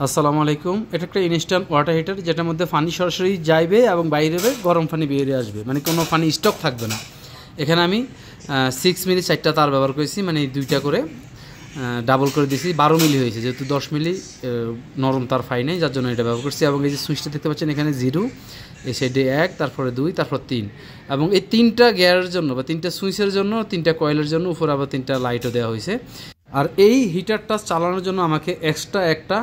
আসসালামু আলাইকুম। এটা একটা ইনস্ট্যান্ট ওয়াটার হিটার যেটার মধ্যে পানি সরাসরি যাইবে এবং বাইরে গরম পানি বেরিয়ে আসবে, মানে কোনো পানি স্টক থাকবে না। এখানে আমি 6 মিলি 4টা তার ব্যবহার করেছি, মানে 2টা করে ডাবল করে দিয়েছি। 12 মিলি হয়েছে, যেহেতু 10 মিলি নরম তার ফাই নেই, যার জন্য এটা ব্যবহার করছি। এবং এই যে সুইচটা দেখতে পাচ্ছেন এখানে 0, এই সাইডে 1, তারপরে 2, তারপর 3। এবং এই 3টা গিয়ারের জন্য বা 3টা সুইচের জন্য, 3টা কয়েলের জন্য উপরে আবার 3টা লাইটও দেওয়া হয়েছে। আর এই হিটারটা চালানোর জন্য আমাকে এক্সট্রা একটা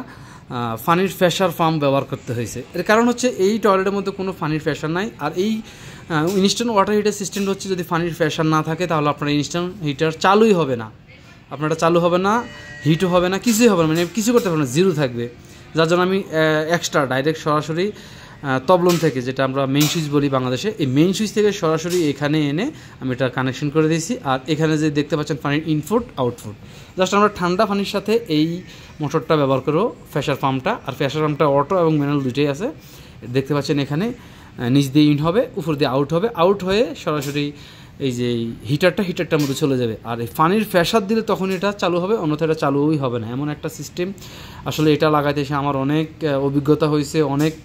পানির প্রেশার পাম্প ব্যবহার করতে হয়েছে। এর কারণ হচ্ছে এই টয়লেটের মধ্যে কোনো পানির প্রেশার নাই। আর এই ইনস্ট্যান্ট ওয়াটার হিটার সিস্টেমটা হচ্ছে, যদি পানির প্রেশার না থাকে তাহলে আপনার ইনস্ট্যান্ট হিটার চালুই হবে না, আপনারটা চালু হবে না, হিটও হবে না, কিছুই হবে না, মানে কিছু করতে পারবে না, 0 থাকবে। যার জন্য আমি এক্সট্রা ডাইরেক্ট সরাসরি তবলন থেকে, যেটা আমরা মেইন সুইচ বলি বাংলাদেশে, এই মেইন সুইচ থেকে সরাসরি এখানে এনে আমি এটা কানেকশন করে দিয়েছি। আর এখানে যে দেখতে পাচ্ছেন পানির ইনপুট আউটপুট, জাস্ট আমরা ঠান্ডা পানির সাথে এই মোটরটা ব্যবহার করব, প্রেশার পাম্পটা। আর প্রেশার পাম্পটা অটো এবং ম্যানুয়াল দুটোই আছে। দেখতে পাচ্ছেন এখানে নিচ দিয়ে ইন হবে, উপর দিয়ে আউট হবে, আউট হয়ে সরাসরি এই যে হিটারটার মধ্যে চলে যাবে। আর এই পানির প্রেশার দিলে তখন এটা চালু হবে, অন্যথায় এটা চালুই হবে না, এমন একটা সিস্টেম। আসলে এটা লাগাইতে এসে আমার অনেক অভিজ্ঞতা হয়েছে, অনেক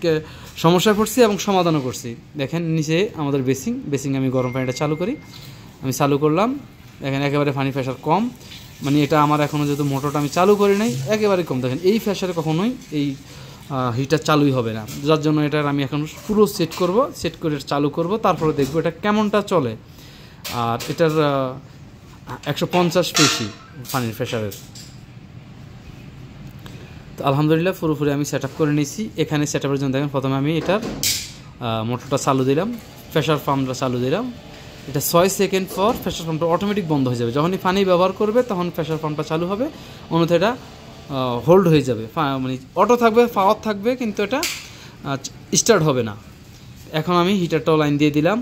সমস্যা পড়ছি এবং সমাধানও করছি। দেখেন নিচে আমাদের বেসিং আমি গরম পানিটা চালু করি, আমি চালু করলাম, দেখেন একেবারে পানি প্রেশার কম। মানে এটা আমার এখনও যেহেতু মোটরটা আমি চালু করি নাই, একেবারে কম। দেখেন এই প্রেশারে কখনোই এই হিটার চালুই হবে না, যার জন্য এটার আমি এখন পুরো সেট করে চালু করব, তারপরে দেখবো এটা কেমনটা চলে। আর এটার 150 বেশি পানির প্রেশারের। তো আলহামদুলিল্লাহ পুরোপুরি আমি সেট আপ করে নিয়েছি। এখানে সেট আপের জন্য দেখেন প্রথমে আমি এটার মোটরটা চালু দিলাম, প্রেশার পাম্পটা চালু দিলাম। এটা 6 সেকেন্ড পর প্রেশার পাম্পটা অটোমেটিক বন্ধ হয়ে যাবে। যখনই পানি ব্যবহার করবে তখন প্রেশার পাম্পটা চালু হবে, অন্যথায় এটা হোল্ড হয়ে যাবে, মানে অটো থাকবে, পাওয়ার থাকবে, কিন্তু এটা স্টার্ট হবে না। এখন আমি হিটারটাও লাইন দিয়ে দিলাম।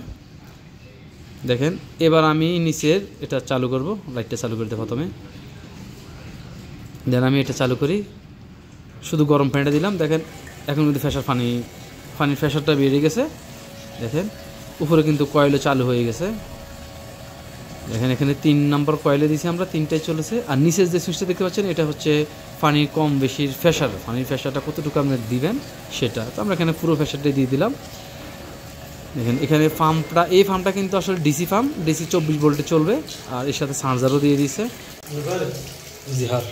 দেখেন এবার আমি নিচের এটা চালু করব, লাইটটা চালু করতে প্রথমে, দেন আমি এটা চালু করি, শুধু গরম পানিটা দিলাম। দেখেন এখন কিন্তু পানির প্রেশারটা বেড়ে গেছে। দেখেন উপরে কিন্তু কয়েলও চালু হয়ে গেছে। দেখেন এখানে 3 নম্বর কয়েলে দিয়েছি আমরা, 3টাই চলেছে। আর নিচের যে সুইচটা দেখতে পাচ্ছেন এটা হচ্ছে পানির কম বেশির প্রেশার, পানির প্রেশারটা কতটুকু আপনি দিবেন সেটা। তো আমরা এখানে পুরো প্রেশারটাই দিয়ে দিলাম। দেখেন এখানে এই পাম্পটা কিন্তু আসলে ডিসি পাম্প, ডিসি 24 ভোল্টে চলবে। আর এর সাথে চার্জারও দিয়ে দিয়েছে। জিহার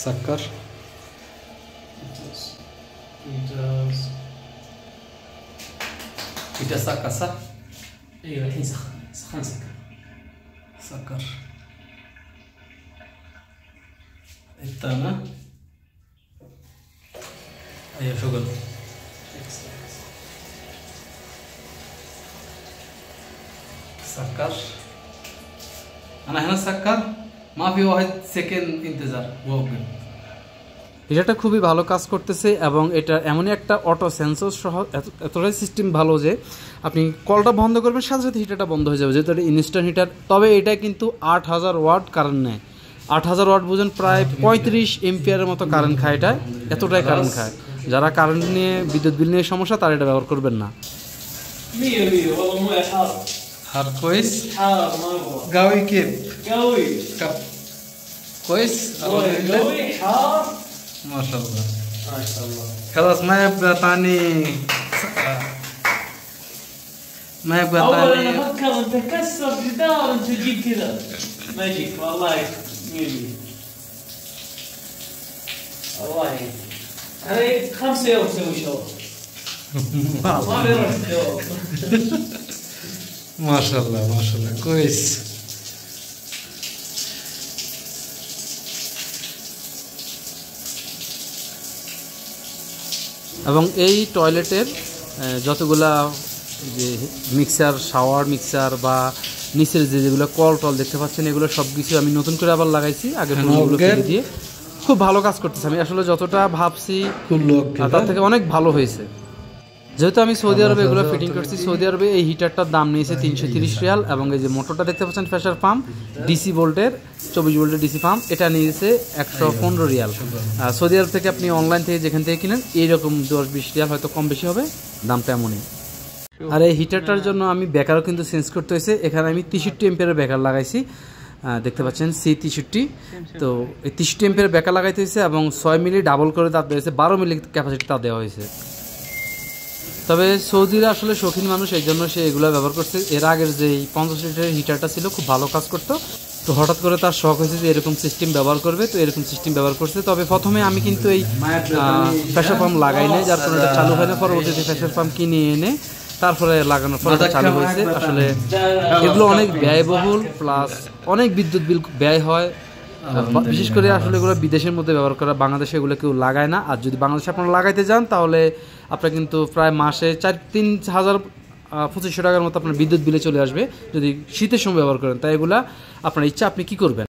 سكر انت سكر صح؟ ايوه الحين سخن سكر الثانية ايوه شغل سكر انا هنا سكر ما في واحد سكند انتظار وقف। এটা খুবই ভালো কাজ করতেছে এবং এটা এমনই একটা অটো সেন্সর সহ এতটাই সিস্টেম ভালো যে আপনি কলটা বন্ধ করবেন সাথে সাথে হিটারটা বন্ধ হয়ে যাবে, যেহেতু এটা ইনস্ট্যান্ট হিটার। তবে এটা কিন্তু 8000 ওয়াট কারেন্ট নেয়। 8000 ওয়াট বুঝেন প্রায় 35 এম্পিয়ারের মতো কারেন্ট খায়, এটা এতটাই কারেন্ট খায়। যারা কারেন্ট নিয়ে, বিদ্যুৎ বিল নিয়ে সমস্যা, তারা এটা ব্যবহার করবেন না। حار كويس قوي كيف قوي كويس قوي حار ما شاء الله ما شاء الله خلاص ما يبقى ثاني ما يبقى ثاني. اول انا افكر انت كسر جدار انت تجيب كذا ما يجيك والله يجي والله انا 5 يوم اسوي شغل ما بيروح الدوام. ما شاء الله ما شاء الله كويس. এবং এই টয়লেটের যতগুলা যে মিক্সার, শাওয়ার মিক্সার বা নিচের যেগুলো কল টল দেখতে পাচ্ছেন, এগুলো সব কিছু আমি নতুন করে আবার লাগাইছি, আগে পুরোগুলো ফেলে দিয়ে। খুব ভালো কাজ করতেছে। আমি আসলে যতটা ভাবছি তার থেকে অনেক ভালো হয়েছে। যেহেতু আমি সৌদি আরবে এগুলো ফিটিং করছি, সৌদি আরবে এই হিটারটার দাম নিয়েছে 330 রিয়াল, এবং এই যে মোটরটা দেখতে পাচ্ছেন প্রেসার পাম্প ডিসি ভোল্টের 24 ভোল্টের ডিসি পাম্প, এটা নিয়েছে 115 রিয়াল। সৌদি আরব থেকে আপনি অনলাইন থেকে যেখান থেকে কিনেন এইরকম 10-20 রিয়াল হয়তো কম বেশি হবে, দামটা এমনই। আর এই হিটারটার জন্য আমি বেকারও কিন্তু চেঞ্জ করতে হয়েছে। এখানে আমি 63 এম্পিয়ারের বেকার লাগাইছি, দেখতে পাচ্ছেন C63। তো এই 63 এম্পিয়ারের বেকার লাগাইতে হয়েছে এবং 6 মিলি ডাবল করে তার দেওয়া হয়েছে, 12 মিলি ক্যাপাসিটি তার দেওয়া হয়েছে। তবে সৌদিরা আসলে শৌখিন মানুষ, এই জন্য সে এগুলো ব্যবহার করছে। এর আগের যে 50 লিটারের হিটারটা ছিল খুব ভালো কাজ করতো, তো হঠাৎ করে তার শখ হয়েছে যে এরকম সিস্টেম ব্যবহার করবে, তো এরকম সিস্টেম ব্যবহার করছে। তবে প্রথমে আমি কিন্তু এই প্রেসার পাম্প লাগাই নাই, যার কারণে এটা চালু হয় না। পরবর্তীতে প্রেসার পাম্প কিনে এনে তারপরে লাগানোর পর চালু হয়েছে। আসলে এগুলো অনেক ব্যয়বহুল, প্লাস অনেক বিদ্যুৎ বিল ব্যয় হয়, বিশেষ করে আসলে এগুলো বিদেশের মধ্যে ব্যবহার করা, বাংলাদেশে এগুলো কেউ লাগায় না। আর যদি বাংলাদেশে আপনারা লাগাইতে যান তাহলে আপনার কিন্তু প্রায় মাসে 3,000-2,500 টাকার মতো আপনার বিদ্যুৎ বিলে চলে আসবে যদি শীতের সময় ব্যবহার করেন। তাই এগুলা আপনার ইচ্ছা, আপনি কি করবেন।